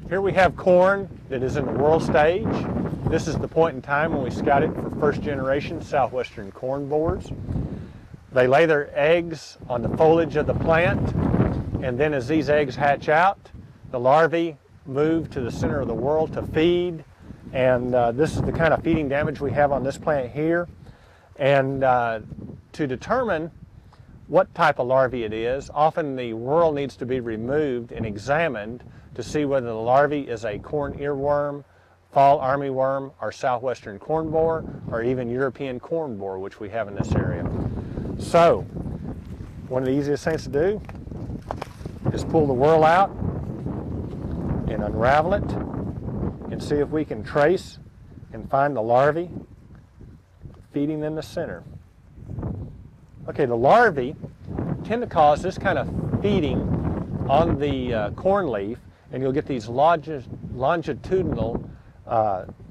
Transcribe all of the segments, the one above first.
Here we have corn that is in the whorl stage. This is the point in time when we scout it for first generation southwestern corn borers. They lay their eggs on the foliage of the plant, and then as these eggs hatch out, the larvae move to the center of the whorl to feed, and this is the kind of feeding damage we have on this plant here. And to determine what type of larvae it is, often the whorl needs to be removed and examined to see whether the larvae is a corn earworm, fall armyworm, or southwestern corn borer, or even European corn borer, which we have in this area. So, one of the easiest things to do is pull the whorl out and unravel it and see if we can trace and find the larvae feeding in the center. Okay, the larvae tend to cause this kind of feeding on the corn leaf, and you'll get these longitudinal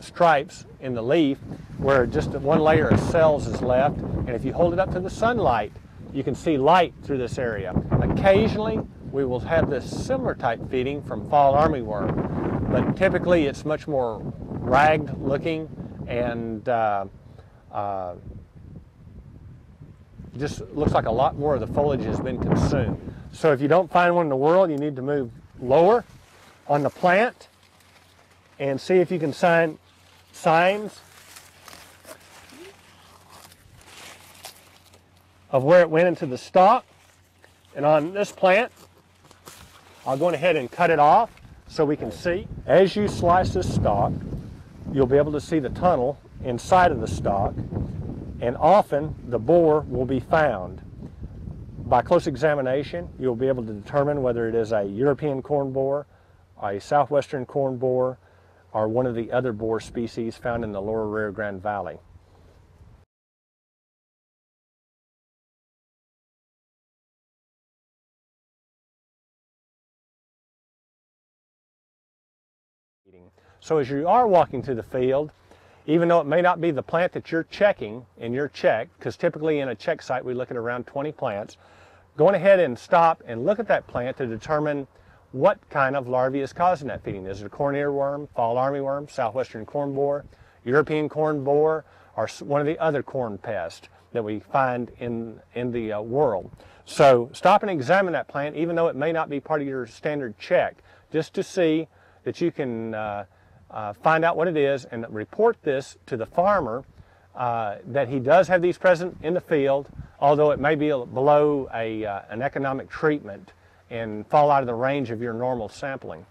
stripes in the leaf where just one layer of cells is left, and if you hold it up to the sunlight, you can see light through this area. Occasionally, we will have this similar type feeding from fall armyworm, but typically it's much more ragged looking and just looks like a lot more of the foliage has been consumed. So if you don't find one in the whorl, you need to move lower on the plant and see if you can find signs of where it went into the stalk. And on this plant, I'll go ahead and cut it off so we can see. As you slice this stalk, you'll be able to see the tunnel inside of the stalk, and often the borer will be found. By close examination, you'll be able to determine whether it is a European corn borer, a southwestern corn borer, or one of the other borer species found in the lower Rio Grande Valley. So as you are walking through the field, even though it may not be the plant that you're checking in your check, because typically in a check site we look at around 20 plants, going ahead and stop and look at that plant to determine what kind of larvae is causing that feeding. Is it a corn earworm, fall armyworm, southwestern corn borer, European corn borer, or one of the other corn pests that we find in the world. So stop and examine that plant, even though it may not be part of your standard check, just to see that you can find out what it is and report this to the farmer that he does have these present in the field, although it may be below an economic treatment and fall out of the range of your normal sampling.